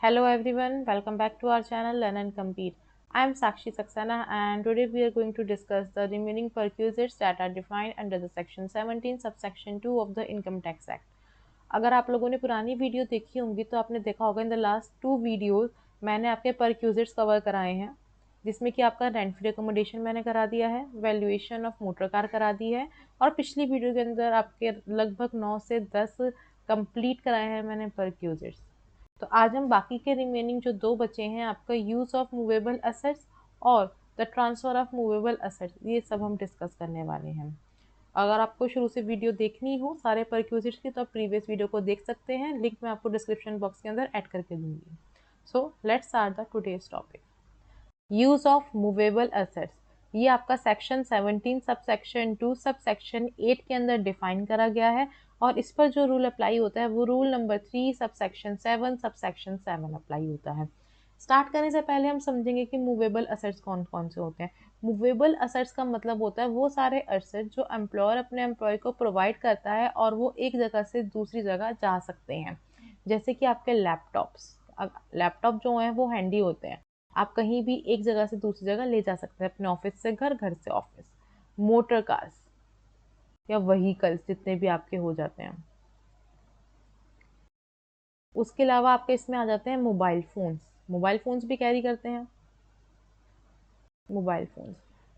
Hello everyone, welcome back to our channel Learn and Compete. I am Sakshi Saxena and today we are going to discuss the remaining perquisites that are defined under the section 17 subsection 2 of the Income Tax Act. अगर आप लोगों ने पुरानी video देखी होंगी तो आपने देखा होगा इन द लास्ट 2 वीडियोस मैंने आपके परक्यूजिट्स कवर कराए हैं, जिसमें कि आपका रेंट फ्री अकोमोडेशन मैंने करा दिया है, वैल्यूएशन ऑफ मोटर कार करा दी है और पिछली वीडियो के अंदर आपके लगभग 9 से 10 कंप्लीट कराए हैं मैंने परक्यूजिट्स। तो आज हम बाकी के रिमेनिंग जो 2 बचे हैं, आपका यूज़ ऑफ मूवेबल असेट्स और the transfer of movable assets, ये सब हम डिस्कस करने वाले हैं। अगर आपको शुरू से वीडियो देखनी हो सारे परक्यूजिट्स की तो आप प्रीवियस वीडियो को देख सकते हैं, लिंक मैं आपको डिस्क्रिप्शन बॉक्स के अंदर ऐड करके दूंगी। So let's start the today's topic. Use of movable assets, ये आपका section 17 sub section 2 sub section 8 के अंदर डिफाइन करा गया है और इस पर जो रूल अप्लाई होता है वो rule number 3 sub section 7 apply होता है। स्टार्ट करने से पहले हम समझेंगे कि मूवेबल असेट्स कौन कौन से होते हैं। मूवेबल असेट्स का मतलब होता है वो सारे असेट जो एम्प्लॉयर अपने एम्प्लॉय को प्रोवाइड करता है और वो एक जगह से दूसरी जगह जा सकते हैं। जैसे कि आपके लैपटॉप जो हैं वो हैंडी होते हैं, आप कहीं भी एक जगह से दूसरी जगह ले जा सकते हैं, अपने ऑफिस से घर, घर से ऑफिस। मोटर कार्स या व्हीकल्स जितने भी आपके हो जाते हैं। उसके अलावा आपके इसमें आ जाते हैं मोबाइल फोन्स भी कैरी करते हैं मोबाइल फोन्स।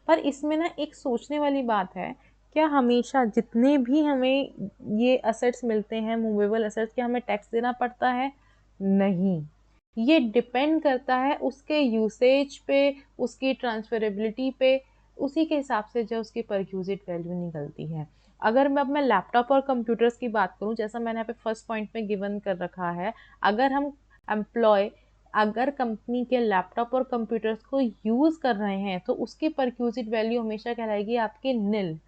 पर इसमें ना एक सोचने वाली बात है, क्या हमेशा जितने भी हमें ये असेट्स मिलते हैं मूवेबल असेट्स, क्या हमें टैक्स देना पड़ता है? नहीं, ये डिपेंड करता है उसके यूसेज पे, उसकी ट्रांसफरेबिलिटी पे, उसी के हिसाब से जो उसकी परक्यूजिट वैल्यू निकलती है। अगर मैं लैपटॉप और कंप्यूटर्स की बात करूं, जैसा मैंने यहाँ पे फर्स्ट पॉइंट में गिवन कर रखा है, अगर हम एम्प्लॉय अगर कंपनी के लैपटॉप और कंप्यूटर्स को यूज़ कर रहे हैं तो उसकी परक्यूजिट वैल्यू हमेशा कहलाएगी आपकी निल।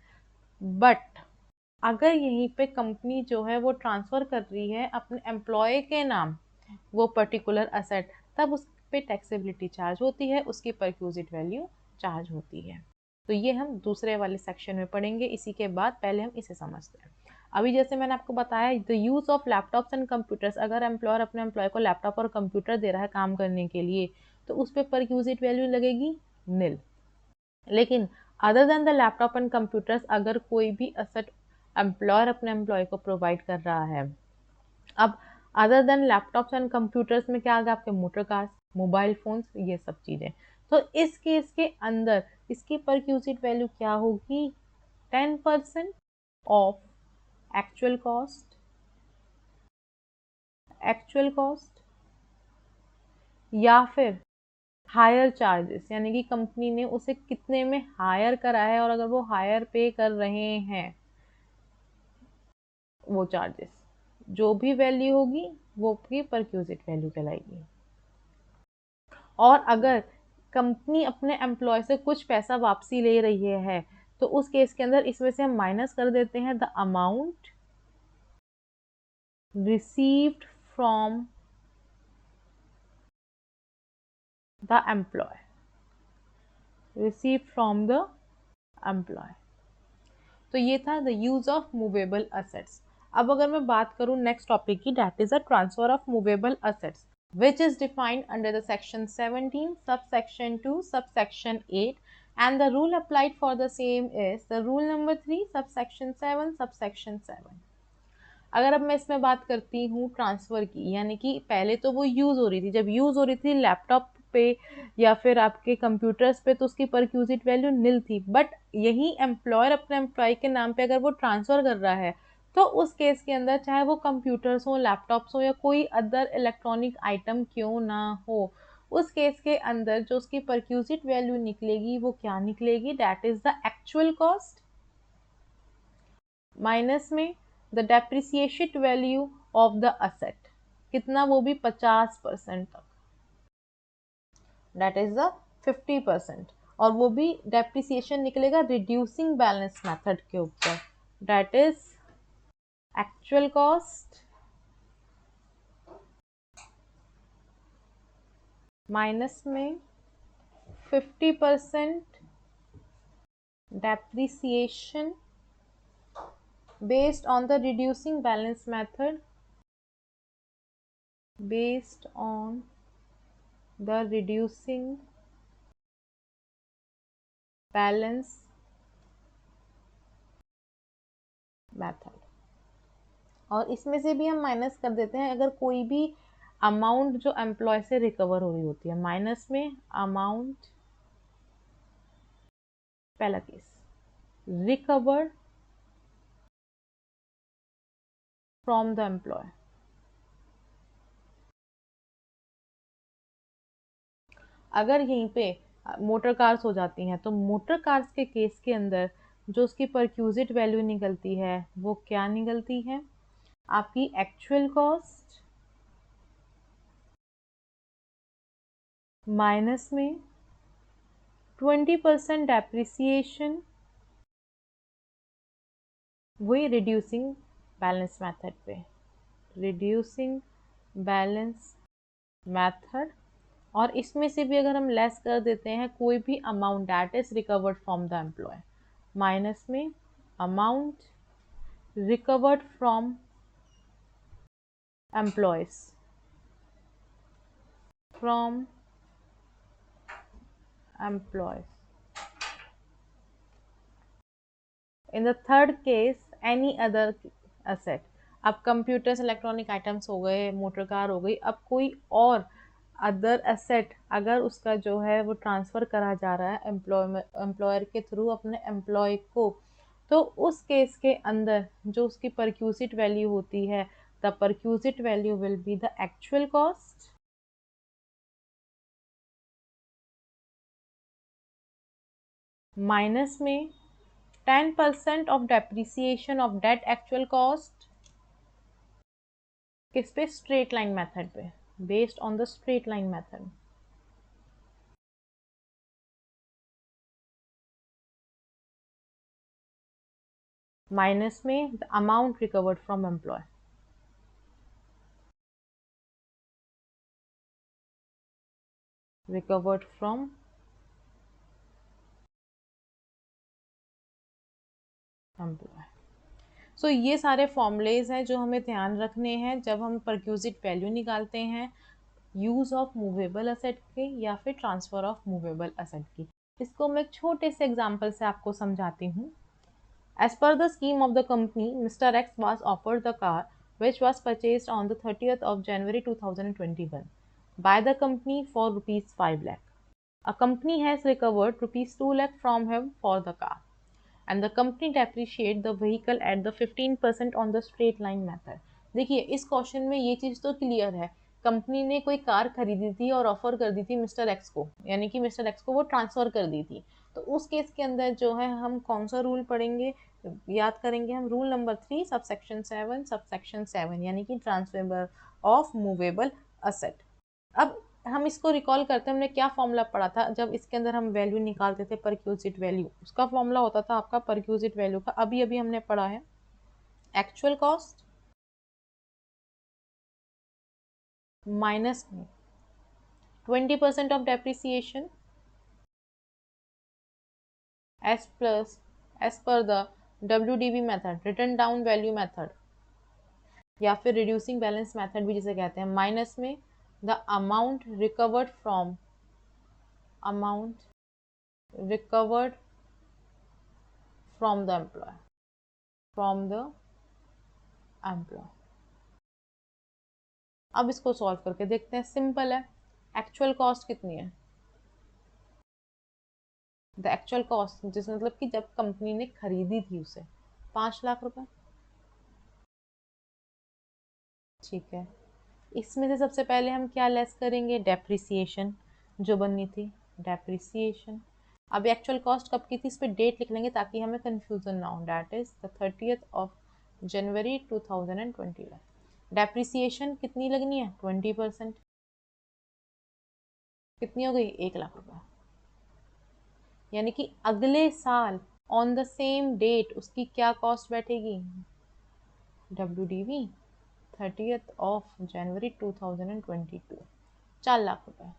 बट अगर यहीं पे कंपनी जो है वो ट्रांसफ़र कर रही है अपने एम्प्लॉय के नाम वो पर्टिकुलर असेट, तब उस पे टैक्सेबिलिटी चार्ज होती है, उसकी परक्यूजिट वैल्यू चार्ज होती है। तो ये हम दूसरे वाले सेक्शन में पढ़ेंगे, इसी के बाद पहले हम इसे समझते हैं। अभी जैसे मैंने आपको बताया the use of laptops and computers, अगर एम्प्लॉयर अपने एम्प्लॉय को लैपटॉप और कंप्यूटर दे रहा है काम करने के लिए तो उस पर परक्यूजिट वैल्यू लगेगी निल। लेकिन other than the laptop and computers, अगर कोई भी असेट एम्प्लॉयर अपने एम्प्लॉय को प्रोवाइड कर रहा है, अब other than laptops and computers में क्या आ गया आपके मोटर कार्स, मोबाइल फोन्स, ये सब चीज़ें। तो इस केस के अंदर इसकी परक्यूजिट वैल्यू क्या होगी? 10% ऑफ एक्चुअल कॉस्ट या फिर हायर चार्जेस, यानी कि कंपनी ने उसे कितने में हायर करा है और अगर वो हायर पे कर रहे हैं वो चार्जेस, जो भी वैल्यू होगी वो आपकी परक्यूजिट वैल्यू कहलाएगी। और अगर कंपनी अपने एम्प्लॉय से कुछ पैसा वापसी ले रही है तो उस केस के अंदर इसमें से हम माइनस कर देते हैं the amount received from the employ तो ये था द यूज ऑफ मूवेबल असेट्स। अब अगर मैं बात करूं नेक्स्ट टॉपिक की, that is the transfer of movable assets which is defined under the section 17 subsection 2 subsection 8 and the rule applied for the same is the rule number 3 subsection 7 subsection 7। अगर अब मैं इसमें बात करती हूँ ट्रांसफ़र की, यानी कि पहले तो वो यूज़ हो रही थी, जब यूज़ हो रही थी लैपटॉप पे या फिर आपके कंप्यूटर्स पे तो उसकी परक्यूजिट वैल्यू निल थी। बट यही एम्प्लॉयर अपने एम्प्लॉय के नाम पे अगर वो ट्रांसफ़र कर रहा है तो उस केस के अंदर चाहे वो कंप्यूटर्स हो, लैपटॉप्स हो या कोई अदर इलेक्ट्रॉनिक आइटम क्यों ना हो, उस केस के अंदर जो उसकी परक्यूजिट वैल्यू निकलेगी वो क्या निकलेगी? That is the actual cost minus में the depreciation value of the asset, कितना? वो भी 50% तक, दैट इज द 50%। और वो भी डेप्रिसिएशन निकलेगा रिड्यूसिंग बैलेंस मेथड के ऊपर, that is actual cost minus में 50% depreciation based on the reducing balance method based on the reducing balance method. और इसमें से भी हम माइनस कर देते हैं अगर कोई भी अमाउंट जो एम्प्लॉय से रिकवर हो रही होती है, माइनस में अमाउंट, पहला case recovered from the employ. अगर यहीं पे मोटर कार्स हो जाती हैं तो मोटर कार्स के केस के अंदर जो उसकी परक्यूजिट वैल्यू निकलती है वो क्या निकलती है, आपकी एक्चुअल कॉस्ट माइनस में 20% डेप्रिसिएशन, वही रिड्यूसिंग बैलेंस मेथड पे, रिड्यूसिंग बैलेंस मेथड। और इसमें से भी अगर हम लेस कर देते हैं कोई भी amount that is recovered from the employ, minus में amount recovered from employees, from employees. In the third case any other asset. अब कंप्यूटर्स इलेक्ट्रॉनिक आइटम्स हो गए, मोटर कार हो गई, अब कोई और अदर एसेट अगर उसका जो है वो ट्रांसफ़र करा जा रहा है एम्प्लॉयर के थ्रू अपने एम्प्लॉय को, तो उस केस के अंदर जो उसकी परक्यूजिट वैल्यू होती है, the perquisite value will be the actual cost minus में 10% of depreciation of that actual cost, किस पे, स्ट्रेट लाइन मेथड पे, based on the straight line method. Minus में the amount recovered from employ, recovered from employ. So ये सारे formulas हैं जो हमें ध्यान रखने हैं जब हम परक्यूजिट वैल्यू निकालते हैं यूज़ ऑफ मूवेबल असेट के या फिर ट्रांसफ़र ऑफ मूवेबल असेट की। इसको मैं एक छोटे से एग्जांपल से आपको समझाती हूँ। As per the scheme of the company, mister X was offered the car which was purchased on the 30th of January 2021 by the company for rupees 5 lakh. A company has recovered rupees 2 lakh from him for the car, and the company depreciate the vehicle at the 15% on the straight line method. देखिए इस question में ये चीज़ तो clear है, company ने कोई car खरीदी थी और ऑफर कर दी थी मिस्टर एक्स को, यानी कि मिस्टर एक्स को वो ट्रांसफ़र कर दी थी। तो उस केस के अंदर जो है हम कौन सा रूल पढ़ेंगे, याद करेंगे हम रूल नंबर 3 सबसेक्शन 7 यानी कि ट्रांसफर ऑफ मूवेबल असेट। अब हम इसको रिकॉल करते हैं, हमने क्या फॉर्मूला पढ़ा था जब इसके अंदर हम वैल्यू निकालते थे परक्यूजिट वैल्यू, उसका फॉर्मूला होता था आपका परक्यूजिट वैल्यू का, अभी अभी हमने पढ़ा है, एक्चुअल कॉस्ट माइनस में 20% of depreciation as per the WDV method, written down value method, या फिर रिड्यूसिंग बैलेंस मेथड भी जिसे कहते हैं, माइनस में the amount recovered from the employ, from the employ. अब इसको सॉल्व करके देखते हैं, सिंपल है। एक्चुअल कॉस्ट कितनी है, द एक्चुअल कॉस्ट जिस मतलब कि जब कंपनी ने खरीदी थी उसे 5 लाख रुपए, ठीक है। इसमें से सबसे पहले हम क्या लेस करेंगे, डेप्रिसिएशन जो बननी थी, डेप्रिसिएशन। अब एक्चुअल कॉस्ट कब की थी, इस पर डेट लिख लेंगे ताकि हमें कंफ्यूजन ना हो, that is the 30th of January 2021। Depreciation कितनी लगनी है, 20%, कितनी हो गई, 1 लाख रुपए, यानी कि अगले साल ऑन द सेम डेट उसकी क्या कॉस्ट बैठेगी, WDV 30th of January 2022, 4 lakh रुपए।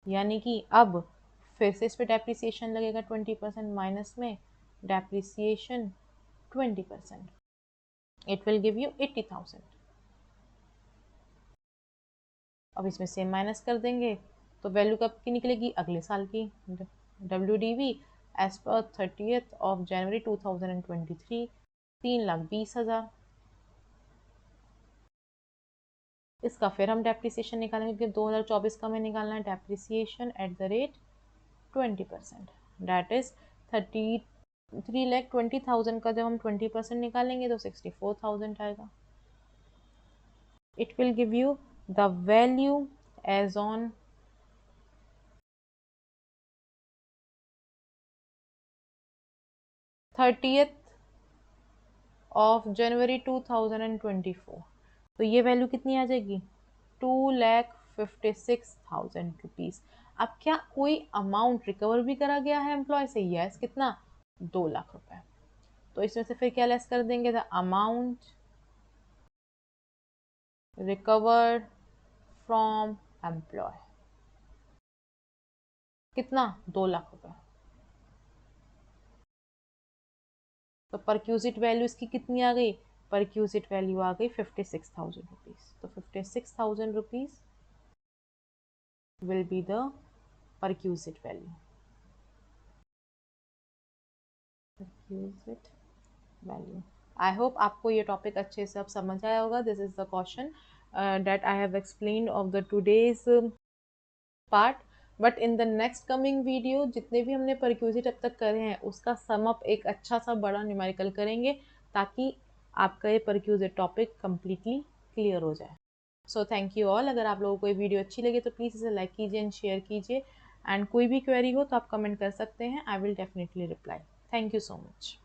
यानी कि अब फिर से इस पे डेप्रिसिएशन लगेगा 20%, माइनस में depreciation 20%, it will give you 80,000। अब इसमें सेम माइनस कर देंगे तो वैल्यू कब की निकलेगी, अगले साल की। WDV as per 30th of January 2023 3,20,000। इसका फिर हम डेप्रिसिएशन निकालेंगे क्योंकि 2024 का हमें निकालना है depreciation at the rate 20%, that is 3,20,000 का जब हम 20% निकालेंगे तो 64,000 आएगा। It will give you the value as on 30th of January 2024। तो ये वैल्यू कितनी आ जाएगी, 2,56,000 रुपीज। अब क्या कोई अमाउंट रिकवर भी करा गया है एम्प्लॉय से, यस, कितना, 2 लाख रुपए। तो इसमें से फिर क्या लेस कर देंगे, the amount recovered from employ, कितना, 2 लाख रुपए। तो परक्यूजिट वैल्यू इसकी कितनी आ गई, परक्यूजिट वैल्यू आ गई 56,000 रुपीज। तो 56,000 rupees will be the perquisite value, perquisite value। I hope आपको ये टॉपिक अच्छे से अब समझ आया होगा। This is the question that I have explained of the today's part, but in the next coming video जितने भी हमने perquisite अब तक करे हैं उसका सम अप एक अच्छा सा बड़ा न्यूमेरिकल करेंगे ताकि आपका ये perquisite टॉपिक completely क्लियर हो जाए। So thank you all. अगर आप लोगों को ये वीडियो अच्छी लगे तो प्लीज़ इसे लाइक कीजिए एंड शेयर कीजिए, एंड कोई भी क्वेरी हो तो आप कमेंट कर सकते हैं, I will definitely reply. Thank you so much.